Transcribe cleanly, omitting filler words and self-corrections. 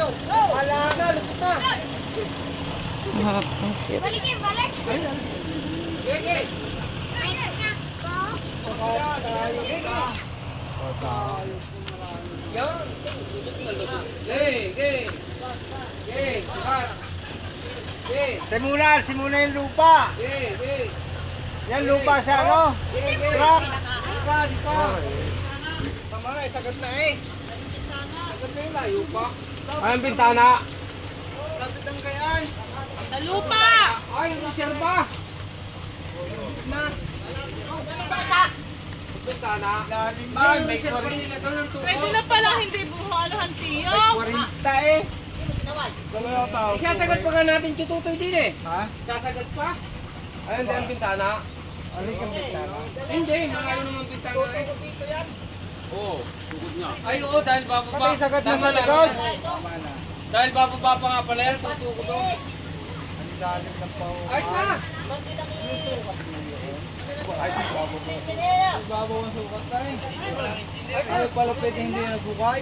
Wala na, lupit na. Ang cute. Balikin, balik. Gege. Yan. Gege. Gege. Sikat. Gege. Simula yung lupa. Gege. Yan lupa sa ano? Gege. Truck. Sikat. Tama na, sagot na eh. Agad na yung layo pa. Anong bintana? Lapit ang kayaan. Sa lupa! Ay, yung reserva. Na. Bintana. Lalim ba? Ay, yung May reserva nila daw ng tubo. Pwede na palang hindi buhaluhan tiyo. 40 eh. Isasagat pa nga natin tututoy din eh. Ha? Sasagat pa? Ayun din ang bintana. Alin kang bintana? Hindi, malayo naman bintana eh. Oo, tugod niya. Ay oo, dahil bababa. Patay sagat na Tama sa lang. likod. Tama na. Dahil bababa pa nga pala yan, tutuko doon. Ang lalim ng pao. Ayos na! Babaw ang sukat na eh. Ano pala pwede hindi nabukay?